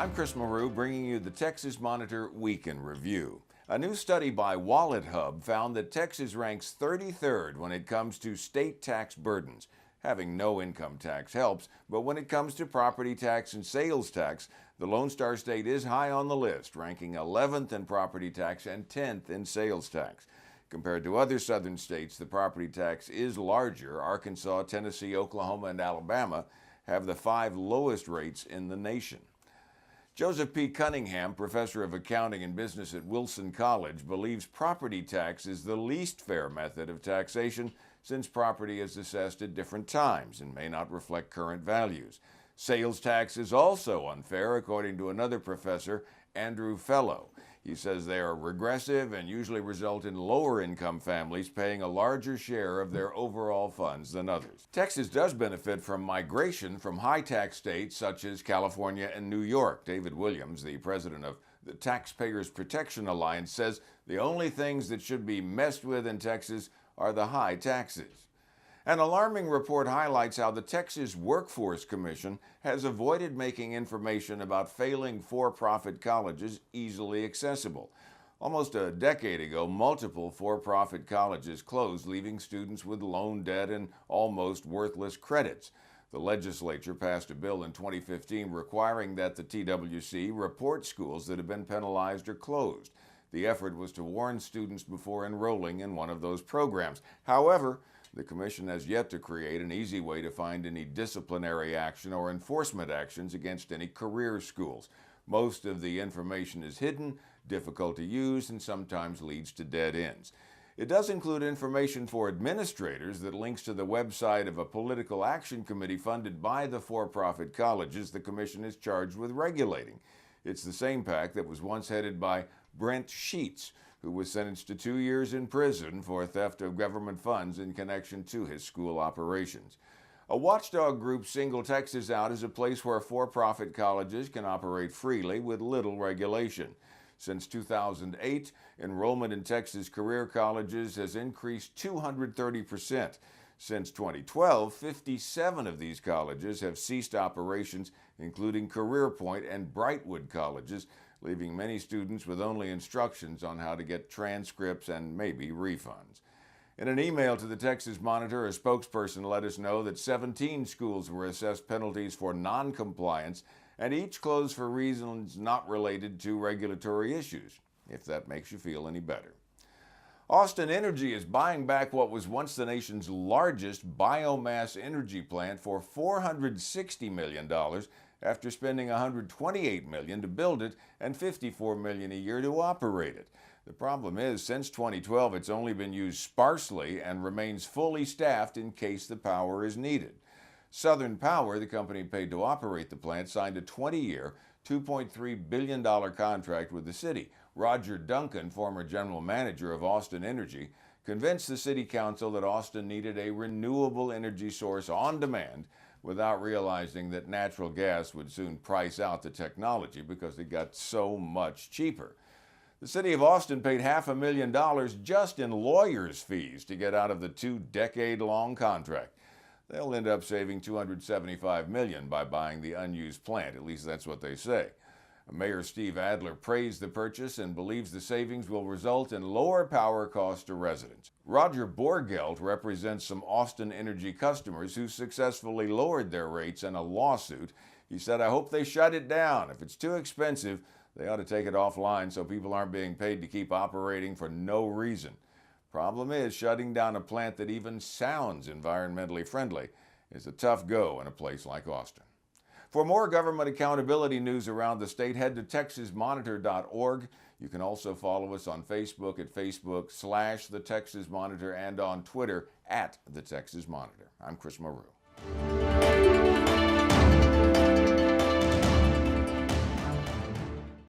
I'm Chris Maru, bringing you the Texas Monitor Week in Review. A new study by WalletHub found that Texas ranks 33rd when it comes to state tax burdens. Having no income tax helps, but when it comes to property tax and sales tax, the Lone Star State is high on the list, ranking 11th in property tax and 10th in sales tax. Compared to other southern states, the property tax is larger. Arkansas, Tennessee, Oklahoma, and Alabama have the 5 lowest rates in the nation. Joseph P. Cunningham, professor of accounting and business at Wilson College, believes property tax is the least fair method of taxation since property is assessed at different times and may not reflect current values. Sales tax is also unfair, according to another professor, Andrew Fellow. He says they are regressive and usually result in lower-income families paying a larger share of their overall funds than others. Texas does benefit from migration from high-tax states such as California and New York. David Williams, the president of the Taxpayers Protection Alliance, says the only things that should be messed with in Texas are the high taxes. An alarming report highlights how the Texas Workforce Commission has avoided making information about failing for-profit colleges easily accessible. Almost a decade ago, multiple for-profit colleges closed, leaving students with loan debt and almost worthless credits. The legislature passed a bill in 2015 requiring that the TWC report schools that have been penalized or closed. The effort was to warn students before enrolling in one of those programs. However, the Commission has yet to create an easy way to find any disciplinary action or enforcement actions against any career schools. Most of the information is hidden, difficult to use, and sometimes leads to dead ends. It does include information for administrators that links to the website of a political action committee funded by the for-profit colleges the Commission is charged with regulating. It's the same pack that was once headed by Brent Sheets, who was sentenced to 2 years in prison for theft of government funds in connection to his school operations. A watchdog group singled Texas out as a place where for-profit colleges can operate freely with little regulation. Since 2008, enrollment in Texas career colleges has increased 230%. Since 2012, 57 of these colleges have ceased operations, including Career Point and Brightwood colleges, leaving many students with only instructions on how to get transcripts and maybe refunds. In an email to the Texas Monitor, a spokesperson let us know that 17 schools were assessed penalties for non-compliance, and each closed for reasons not related to regulatory issues, if that makes you feel any better. Austin Energy is buying back what was once the nation's largest biomass energy plant for $460 million after spending $128 million to build it and $54 million a year to operate it. The problem is, since 2012, it's only been used sparsely and remains fully staffed in case the power is needed. Southern Power, the company paid to operate the plant, signed a 20-year, $2.3 billion contract with the city. Roger Duncan, former general manager of Austin Energy, convinced the city council that Austin needed a renewable energy source on demand without realizing that natural gas would soon price out the technology because it got so much cheaper. The city of Austin paid $500,000 just in lawyers' fees to get out of the 2-decade-long contract. They'll end up saving $275 million by buying the unused plant, at least that's what they say. Mayor Steve Adler praised the purchase and believes the savings will result in lower power costs to residents. Roger Borgelt represents some Austin Energy customers who successfully lowered their rates in a lawsuit. He said, "I hope they shut it down. If it's too expensive, they ought to take it offline so people aren't being paid to keep operating for no reason." Problem is, shutting down a plant that even sounds environmentally friendly is a tough go in a place like Austin. For more government accountability news around the state, head to texasmonitor.org. You can also follow us on Facebook at Facebook/The Texas Monitor and on Twitter @The Texas Monitor. I'm Chris Maru.